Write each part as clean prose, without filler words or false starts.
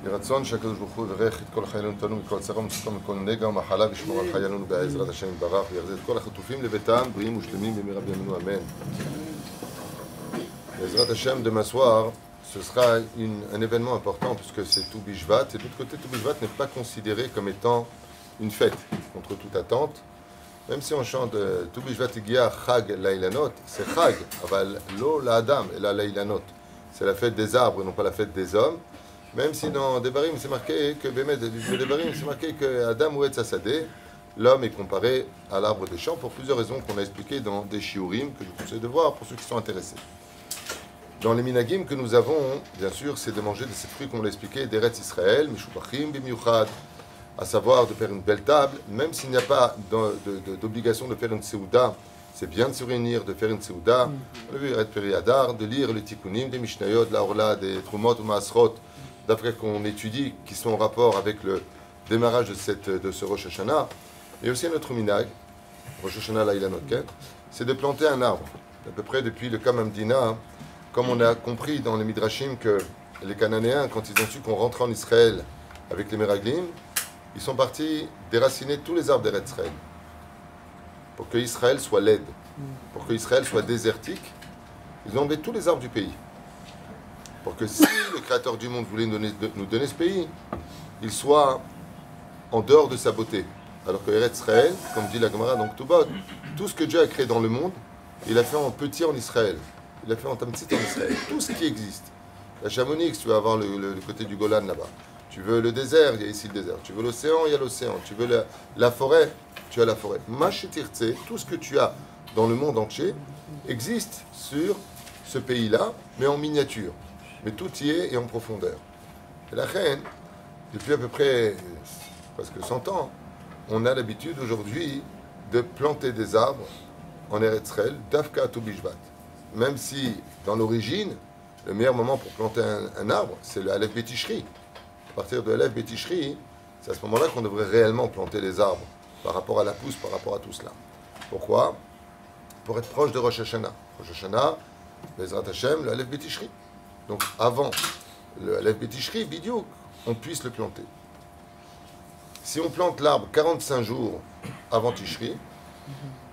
יהי רצון שהקדוש ברוך הוא יברך את כל חיילינו אותנו מכל צרה ומצוקה מכל נגע ומחלה וישמור על חיילינו בעזרת השם יתברך ויחזיר את כל החטופים לביתם בריאים ושלמים במהרה בימינו אמן. בעזרת השם, demain soir, ce sera un événement important puisque c'est Tou Bishvat et de l'autre côté Tou Bishvat n'est pas considéré comme étant une fête contre toute attente. Même si on chante Tou Bishvat Igia Chag Lailanot, c'est Chag, aval lo la Adam et la Lailanot. C'est la fête des arbres et non pas la fête des hommes. Même si dans Devarim c'est marqué que Devarim c'est marqué que Adam ou Etz Hasadeh, l'homme est comparé à l'arbre des champs pour plusieurs raisons qu'on a expliquées dans des shiurim que je vous conseille de voir pour ceux qui sont intéressés. Dans les minagim que nous avons, bien sûr, c'est de manger de ces fruits qu'on l'a expliqué, d'Eretz Israël, Meshubachim bimiuchad, à savoir de faire une belle table, même s'il n'y a pas d'obligation de faire une seouda, c'est bien de se réunir, de faire une seouda, on a vu Eret Periadar, de lire les tikkunim, des mishnayot, la orla, des trumot ou maasrot, d'après qu'on étudie, qui sont en rapport avec le démarrage de ce Rosh Hashanah. Et aussi notre minag, Rosh Hashanah Lailanot, c'est de planter un arbre. À peu près depuis le Kamamdina, comme on a compris dans les Midrashim que les Cananéens, quand ils ont su qu'on rentrait en Israël avec les Meraglim, ils sont partis déraciner tous les arbres d'Eretz Israël pour que Israël soit laide, pour que Israël soit désertique. Ils ont enlevé tous les arbres du pays pour que si le Créateur du monde voulait nous donner ce pays, il soit en dehors de sa beauté. Alors que Eretz Israël, comme dit la Gemara dans Ktubot, tout ce que Dieu a créé dans le monde, il a fait en petit en Israël. Il a fait en Tamtsit en Israël. Tout ce qui existe. La Chamonix, tu vas avoir le côté du Golan là-bas. Tu veux le désert, il y a ici le désert. Tu veux l'océan, il y a l'océan. Tu veux la forêt, tu as la forêt. Machitirtse, tout ce que tu as dans le monde entier existe sur ce pays-là, mais en miniature. Mais tout y est et en profondeur. Et la reine, depuis à peu près presque 100 ans, on a l'habitude aujourd'hui de planter des arbres en Eretz Israël, Dafka Tou Bishvat. Même si, dans l'origine, le meilleur moment pour planter un arbre, c'est le Aleph Betishri. À partir de Aleph Betishri, c'est à ce moment-là qu'on devrait réellement planter les arbres par rapport à la pousse, par rapport à tout cela. Pourquoi? Pour être proche de Rosh Hashanah. Rosh Hashanah, Bezrat Hashem, le Aleph Betishri. Donc avant le Aleph Betishri, Bidiouk, on puisse le planter. Si on plante l'arbre 45 jours avant Tishri,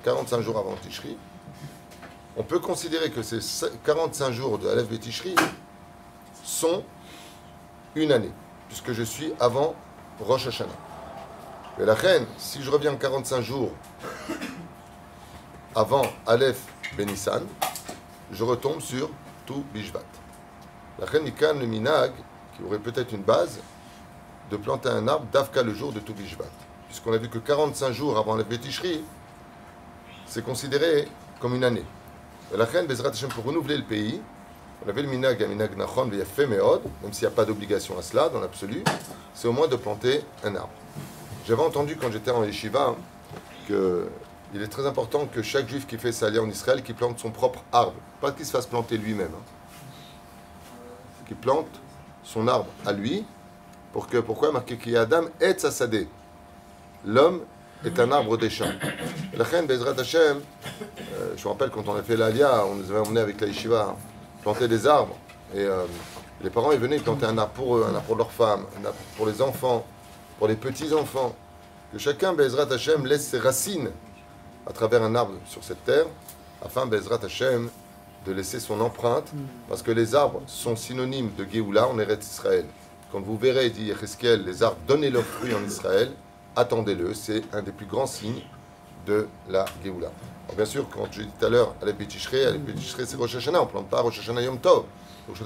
45 jours avant Tishri, on peut considérer que ces 45 jours de Aleph Betishri sont une année, puisque je suis avant Rosh Hashanah. Mais la reine, si je reviens 45 jours avant Aleph Benissan, je retombe sur Tou Bishvat. La reine Nikan, le minag, qui aurait peut-être une base, de planter un arbre d'Avka le jour de Tou Bishvat. Puisqu'on a vu que 45 jours avant Aleph Betishri, c'est considéré comme une année. Et la reine Bezrat Hashem, pour renouveler le pays, on avait le minag, un minag nachon, il y a fait méod, même s'il n'y a pas d'obligation à cela dans l'absolu, c'est au moins de planter un arbre. J'avais entendu quand j'étais en yeshiva qu'il est très important que chaque juif qui fait sa alia en Israël, qu'il plante son propre arbre, pas qu'il se fasse planter lui-même, qu'il plante son arbre à lui, pourquoi marqué qu'il y a Adam et Tzasadeh, l'homme est un arbre des champs. La reine Bezrat Hashem, je me rappelle quand on a fait l'Alia, on nous avait emmené avec la yeshiva planter des arbres. Et les parents ils venaient planter un arbre pour eux, un arbre pour leurs femmes, un arbre pour les enfants, pour les petits-enfants. Que chacun, Bezrat Hashem, laisse ses racines à travers un arbre sur cette terre, afin, Bezrat Hashem, de laisser son empreinte, parce que les arbres sont synonymes de Géoula en Eretz Israël. Quand vous verrez, dit Yecheskel, les arbres donnez leurs fruits en Israël, attendez-le, c'est un des plus grands signes de la Géoula. Alors bien sûr, quand j'ai dit tout à l'heure, Aleph Betishri c'est Rosh Hashanah, on ne plante pas Rosh Hashanah Yom Tov. Donc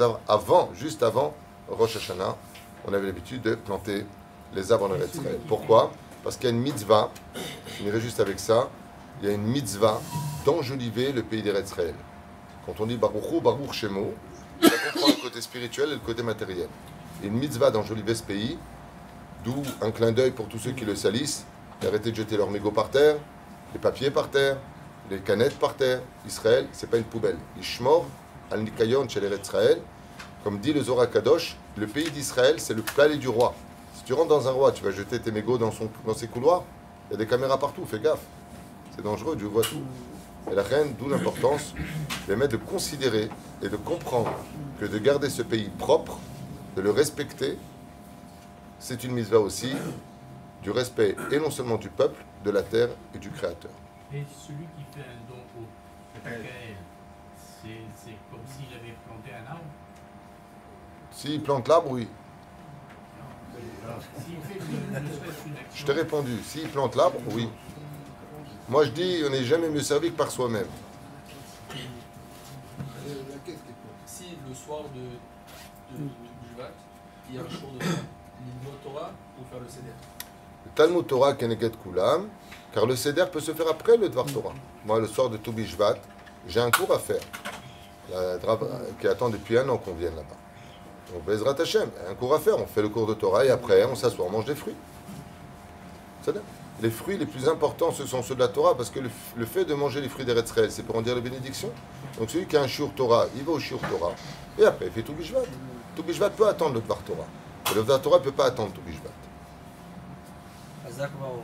juste avant Rosh Hashanah, on avait l'habitude de planter les arbres en Eretz Israël. Pourquoi? Parce qu'il y a une mitzvah, je finirai juste avec ça, il y a une mitzvah d'enjoliver le pays d'Eretz Israël. Quand on dit Baruch Baruch Shemo, ça comprend le côté spirituel et le côté matériel. Il y a une mitzvah d'enjoliver ce pays, d'où un clin d'œil pour tous ceux qui le salissent, d'arrêter de jeter leurs mégots par terre, les papiers par terre, les canettes par terre. Israël, c'est pas une poubelle. Ishmor al Nikayon chez l'Eretz Israël, comme dit le Zohar Kadosh, le pays d'Israël, c'est le palais du roi. Si tu rentres dans un roi, tu vas jeter tes mégots dans ses couloirs, il y a des caméras partout, fais gaffe. C'est dangereux, Dieu voit tout. Et la reine, d'où l'importance de considérer et de comprendre que de garder ce pays propre, de le respecter, c'est une mitzvah aussi du respect, et non seulement du peuple, de la terre et du Créateur. Et celui qui fait un don au Kael, c'est comme s'il avait planté un arbre. S'il plante l'arbre, oui. Alors, s'il fait ne serait-ce qu'une action. Je t'ai répondu, s'il plante l'arbre, oui. Moi je dis, on n'est jamais mieux servi que par soi-même. Si le soir de Bishvat, il y a un cours de Lilmod Torah pour faire le Seder. Le Talmud Torah Keneged Kulam, car le Seder peut se faire après le Dvar Torah. Moi, le soir de Tu Bishvat, j'ai un cours à faire, qui attend depuis 1 an qu'on vienne là-bas. Donc, Bezrat Hashem, un cours à faire. On fait le cours de Torah et après, on s'assoit, on mange des fruits. C'est-à-dire, les fruits les plus importants, ce sont ceux de la Torah, parce que le fait de manger les fruits d'Eretz Israël, c'est pour en dire les bénédictions. Donc, celui qui a un shiur Torah, il va au shiur Torah, et après, il fait Tu Bishvat. Tu Bishvat peut attendre le Dvar Torah. Et le Dvar Torah ne peut pas attendre Tu Bishvat. Azak va au